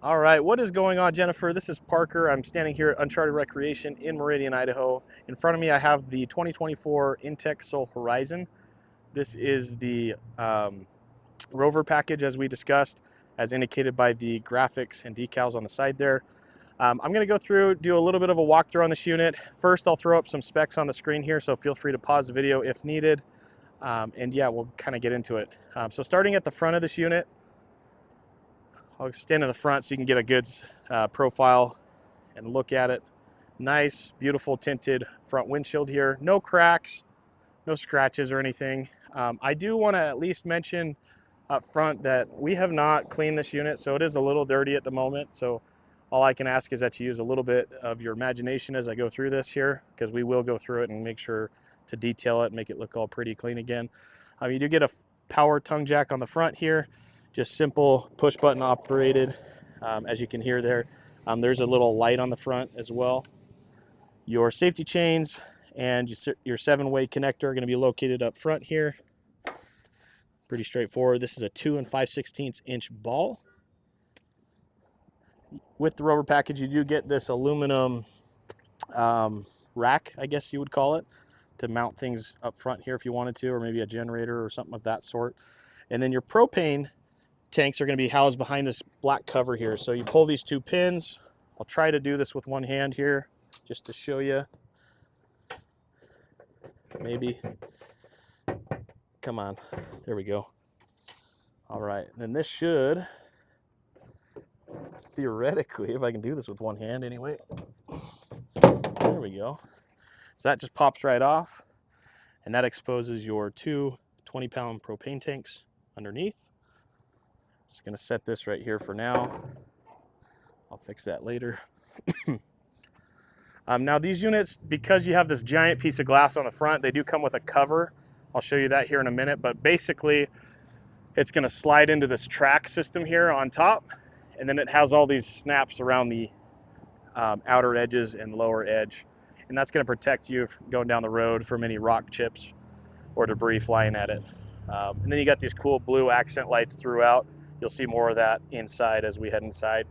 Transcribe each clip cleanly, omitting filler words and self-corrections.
All right, what is going on, Jennifer? This is Parker. I'm standing here at Uncharted Recreation in Meridian, Idaho. In front of me, I have the 2024 Intech Soul Horizon. This is the Rover package, as we discussed, as indicated by the graphics and decals on the side there. I'm going to go through, do a little bit of a walkthrough on this unit. First, I'll throw up some specs on the screen here, so feel free to pause the video if needed. And yeah, we'll kind of get into it. So starting at the front of this unit, I'll stand in the front so you can get a good profile and look at it. Nice, beautiful tinted front windshield here. No cracks, no scratches or anything. I do want to at least mention up front that we have not cleaned this unit, so it is a little dirty at the moment. So all I can ask is that you use a little bit of your imagination as I go through this here, because we will go through it and make sure to detail it, make it look all pretty clean again. You do get a power tongue jack on the front here. Just simple push button operated. As you can hear there, there's a little light on the front as well. Your safety chains and your 7-way connector are going to be located up front here. Pretty straightforward. This is a 2 5/16 inch ball. With the Rover package, you do get this aluminum rack, I guess you would call it, to mount things up front here if you wanted to, or maybe a generator or something of that sort. And then your propane tanks are going to be housed behind this black cover here. So you pull these 2 pins. I'll try to do this with one hand here just to show you. Maybe. Come on. There we go. All right. And then this should, theoretically, if I can do this with one hand anyway. There we go. So that just pops right off. And that exposes your 2 20-pound propane tanks underneath. Just going to set this right here for now. I'll fix that later. Now these units, because you have this giant piece of glass on the front, they do come with a cover. I'll show you that here in a minute, but basically it's going to slide into this track system here on top, and then it has all these snaps around the outer edges and lower edge, and that's going to protect you going down the road from any rock chips or debris flying at it. And then you got these cool blue accent lights throughout. You'll see more of that inside as we head inside.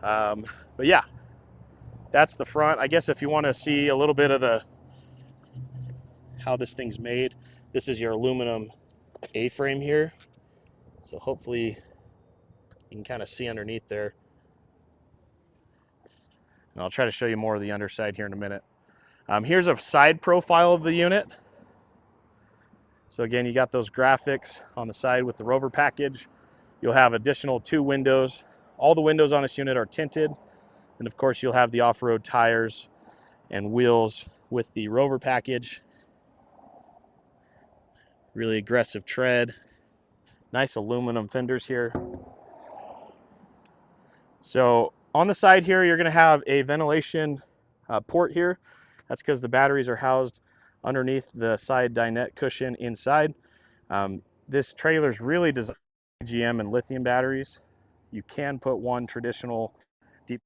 But yeah, that's the front. I guess if you want to see a little bit of how this thing's made, this is your aluminum A-frame here. So hopefully you can kind of see underneath there. And I'll try to show you more of the underside here in a minute. Here's a side profile of the unit. So again, you got those graphics on the side with the Rover package. You'll have additional 2 windows. All the windows on this unit are tinted. And of course, you'll have the off-road tires and wheels with the Rover package. Really aggressive tread. Nice aluminum fenders here. So on the side here, you're going to have a ventilation port here. That's because the batteries are housed underneath the side dinette cushion inside. This trailer is really designed for AGM and lithium batteries. You can put one traditional deep.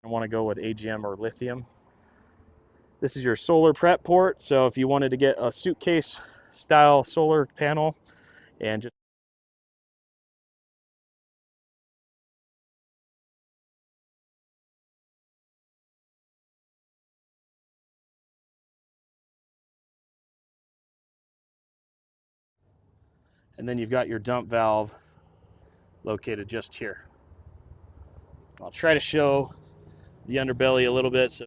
I want to go with AGM or lithium. This is your solar prep port. So if you wanted to get a suitcase style solar panel and just and then you've got your dump valve located just here. I'll try to show the underbelly a little bit. So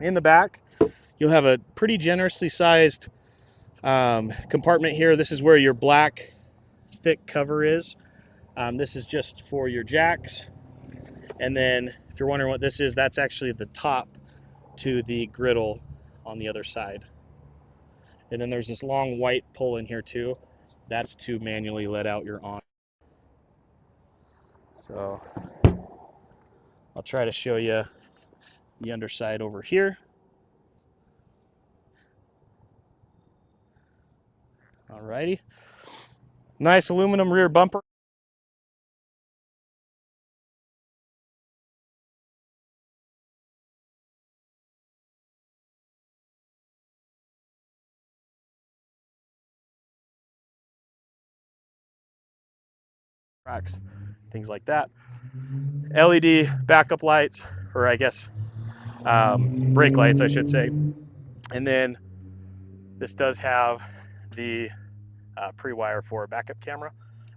in the back, you'll have a pretty generously sized compartment here. This is where your black thick cover is. This is just for your jacks. And then if you're wondering what this is, that's actually the top to the griddle on the other side. And then there's this long white pull in here too. That's to manually let out your on. So I'll try to show you the underside over here. Alrighty. Nice aluminum rear bumper. Tracks, things like that. LED backup lights, or I guess brake lights, I should say. And then this does have the pre-wire for a backup camera.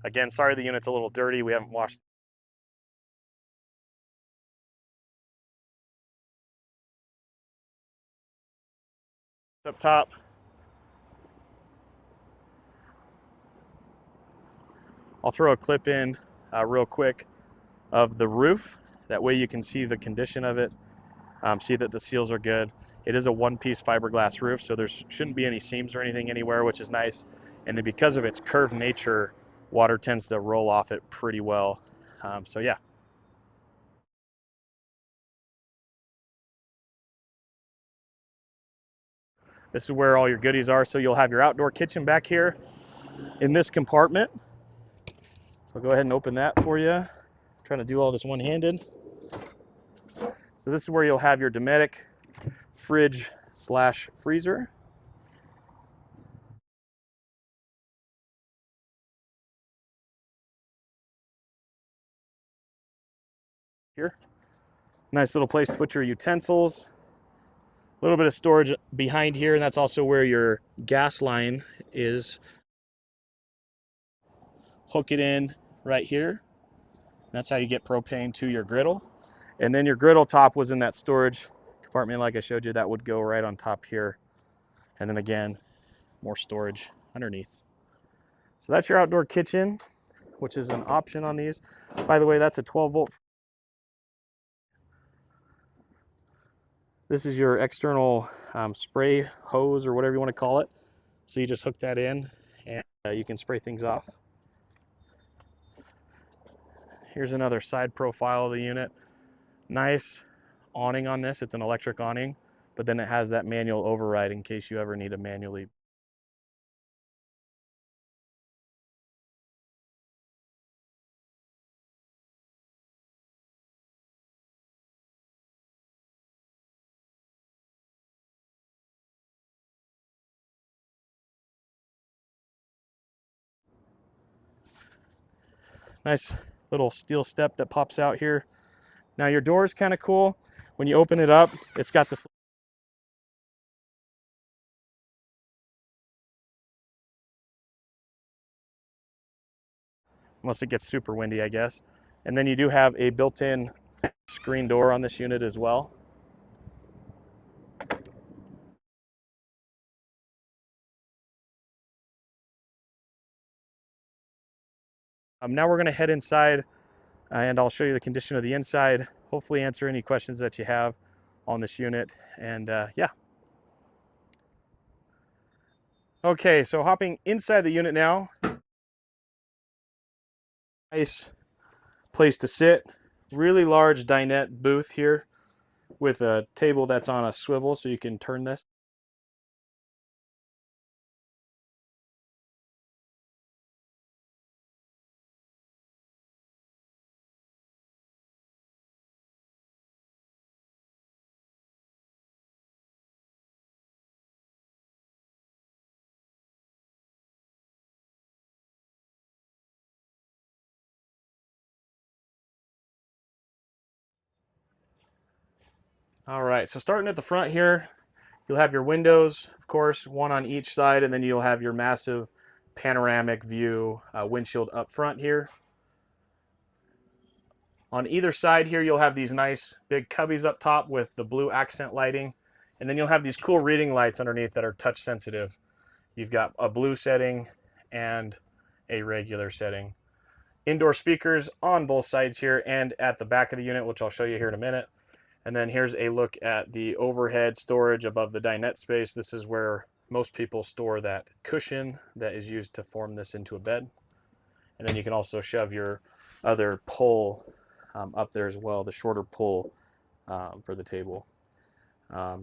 Again, sorry the unit's a little dirty. We haven't washed up top. I'll throw a clip in real quick of the roof. That way you can see the condition of it, see that the seals are good. It is a one-piece fiberglass roof, so there shouldn't be any seams or anything anywhere, which is nice. And then because of its curved nature, water tends to roll off it pretty well. So yeah. This is where all your goodies are. So you'll have your outdoor kitchen back here in this compartment. So I'll go ahead and open that for you. I'm trying to do all this one-handed. So this is where you'll have your Dometic fridge / freezer. Here. Nice little place to put your utensils. A little bit of storage behind here, and that's also where your gas line is. Hook it in right here. That's how you get propane to your griddle. And then your griddle top was in that storage compartment like I showed you. That would go right on top here. And then again, more storage underneath. So that's your outdoor kitchen, which is an option on these. By the way, that's a 12-volt. This is your external spray hose or whatever you want to call it. So you just hook that in and you can spray things off. Here's another side profile of the unit. Nice awning on this. It's an electric awning, but then it has that manual override in case you ever need to manually. Nice little steel step that pops out here. Now your door is kind of cool. When you open it up, it's got this. Unless it gets super windy, I guess. And then you do have a built-in screen door on this unit as well. Now we're going to head inside and I'll show you the condition of the inside. Hopefully answer any questions that you have on this unit. And yeah. Okay, so hopping inside the unit now. Nice place to sit. Really large dinette booth here with a table that's on a swivel so you can turn this. All right, so starting at the front here, you'll have your windows, of course, one on each side, and then you'll have your massive panoramic view windshield up front here. On either side here, you'll have these nice big cubbies up top with the blue accent lighting, and then you'll have these cool reading lights underneath that are touch sensitive. You've got a blue setting and a regular setting. Indoor speakers on both sides here and at the back of the unit, which I'll show you here in a minute. And then here's a look at the overhead storage above the dinette space. This is where most people store that cushion that is used to form this into a bed. And then you can also shove your other pull up there as well, the shorter pull for the table.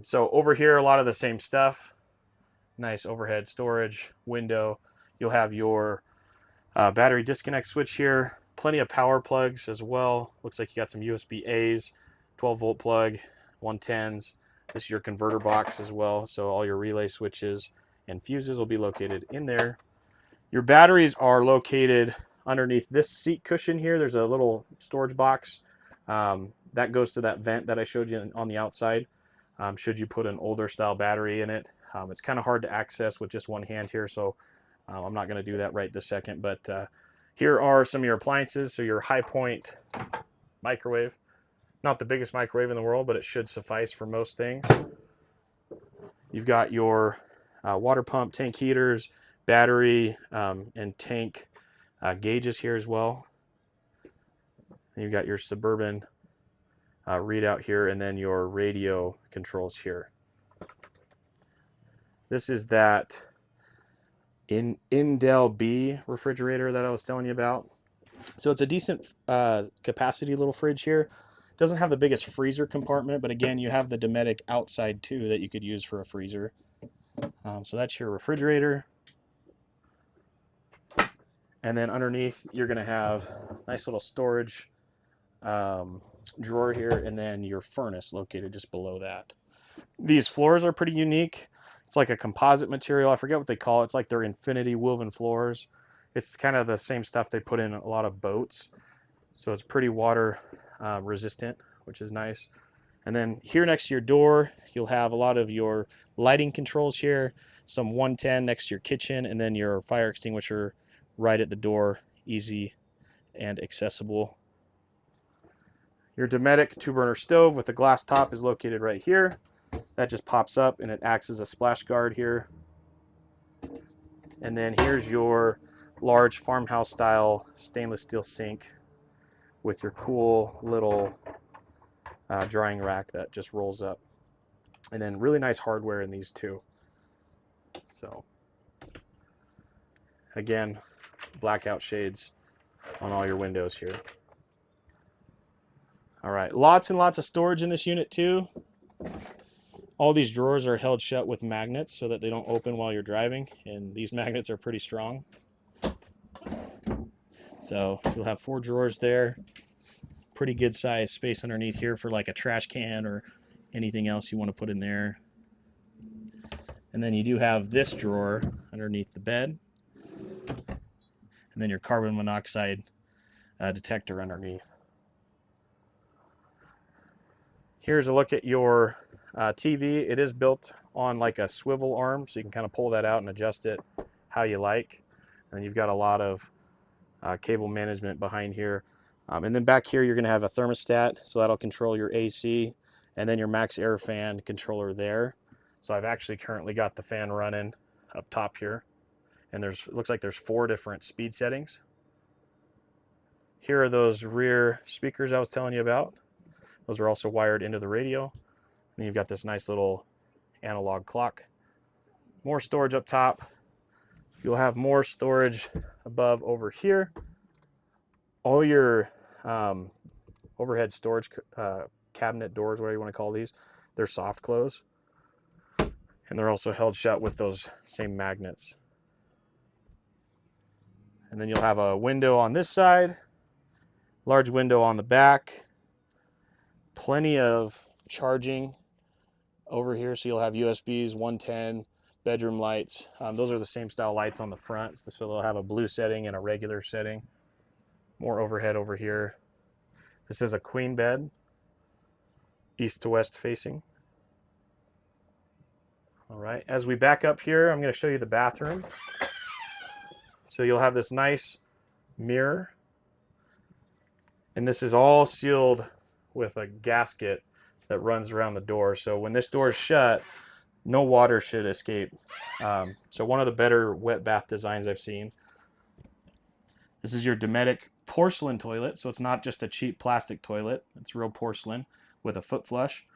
So over here, a lot of the same stuff. Nice overhead storage window. You'll have your battery disconnect switch here. Plenty of power plugs as well. Looks like you got some USB-A's, 12-volt plug, 110s. This is your converter box as well. So all your relay switches and fuses will be located in there. Your batteries are located underneath this seat cushion here. There's a little storage box that goes to that vent that I showed you on the outside. Should you put an older style battery in it. It's kind of hard to access with just one hand here, so I'm not going to do that right this second. But here are some of your appliances. So your High Point microwave. Not the biggest microwave in the world, but it should suffice for most things. You've got your water pump, tank heaters, battery, and tank gauges here as well. And you've got your Suburban readout here, and then your radio controls here. This is that Indel B refrigerator that I was telling you about. So it's a decent capacity little fridge here. Doesn't have the biggest freezer compartment, but again, you have the Dometic outside too that you could use for a freezer. So that's your refrigerator. And then underneath, you're going to have a nice little storage drawer here, and then your furnace located just below that. These floors are pretty unique. It's like a composite material. I forget what they call it. It's like they're infinity woven floors. It's kind of the same stuff they put in a lot of boats. So it's pretty water resistant, which is nice. And then here next to your door, you'll have a lot of your lighting controls here, some 110 next to your kitchen, and then your fire extinguisher right at the door, easy and accessible. Your Dometic 2-burner stove with a glass top is located right here. That just pops up and it acts as a splash guard here. And then here's your large farmhouse style stainless steel sink with your cool little drying rack that just rolls up. And then really nice hardware in these too. So again, blackout shades on all your windows here. All right, lots and lots of storage in this unit too. All these drawers are held shut with magnets so that they don't open while you're driving, and these magnets are pretty strong. So you'll have 4 drawers there. Pretty good size space underneath here for like a trash can or anything else you want to put in there. And then you do have this drawer underneath the bed. And then your carbon monoxide detector underneath. Here's a look at your TV. It is built on like a swivel arm, so you can kind of pull that out and adjust it how you like. And you've got a lot of cable management behind here. And then back here, you're going to have a thermostat, so that'll control your AC, and then your max air fan controller there. So I've actually currently got the fan running up top here, and it looks like there's 4 different speed settings. Here are those rear speakers I was telling you about. Those are also wired into the radio. And you've got this nice little analog clock. More storage up top. You'll have more storage above over here. All your overhead storage cabinet doors, whatever you want to call these, they're soft close. And they're also held shut with those same magnets. And then you'll have a window on this side, large window on the back, plenty of charging over here. So you'll have USBs, 110, bedroom lights. Those are the same style lights on the front. So they'll have a blue setting and a regular setting. More overhead over here. This is a queen bed, east to west facing. All right, as we back up here, I'm going to show you the bathroom. So you'll have this nice mirror, and this is all sealed with a gasket that runs around the door. So when this door is shut, no water should escape. So one of the better wet bath designs I've seen. This is your Dometic porcelain toilet, so it's not just a cheap plastic toilet. It's real porcelain with a foot flush.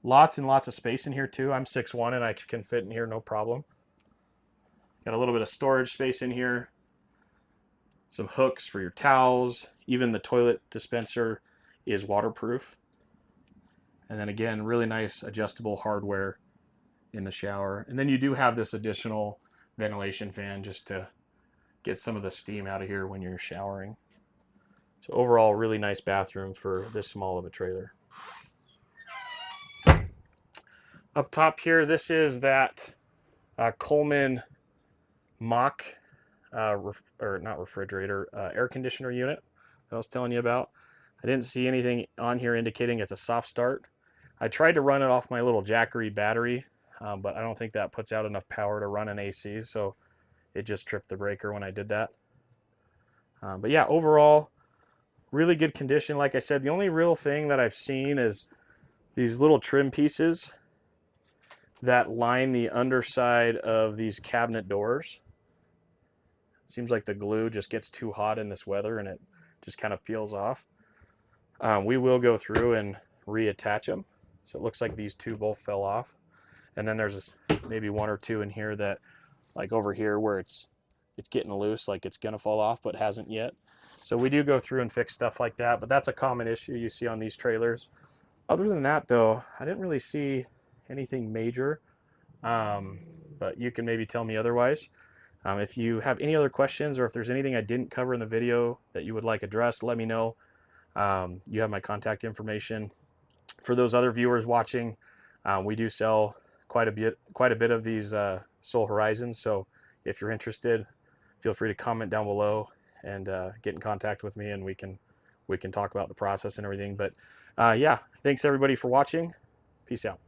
Lots and lots of space in here too. I'm 6'1" and I can fit in here no problem. Got a little bit of storage space in here. Some hooks for your towels. Even the toilet dispenser is waterproof. And then again, really nice adjustable hardware in the shower. And then you do have this additional ventilation fan just to get some of the steam out of here when you're showering. So overall, really nice bathroom for this small of a trailer. Up top here, this is that Coleman Mach, or not refrigerator, air conditioner unit that I was telling you about. I didn't see anything on here indicating it's a soft start. I tried to run it off my little Jackery battery, but I don't think that puts out enough power to run an AC, so it just tripped the breaker when I did that. But yeah, overall, really good condition. Like I said, the only real thing that I've seen is these little trim pieces that line the underside of these cabinet doors. It seems like the glue just gets too hot in this weather and it just kind of peels off. We will go through and reattach them. So it looks like these two both fell off. And then there's maybe one or two in here that, like over here where it's getting loose, like it's gonna fall off but hasn't yet. So we do go through and fix stuff like that, but that's a common issue you see on these trailers. Other than that though, I didn't really see anything major, but you can maybe tell me otherwise. If you have any other questions or if there's anything I didn't cover in the video that you would like addressed, let me know. You have my contact information. For those other viewers watching, we do sell quite a bit of these Soul Horizons, so if you're interested, feel free to comment down below and get in contact with me, and we can talk about the process and everything. But yeah, thanks everybody for watching. Peace out.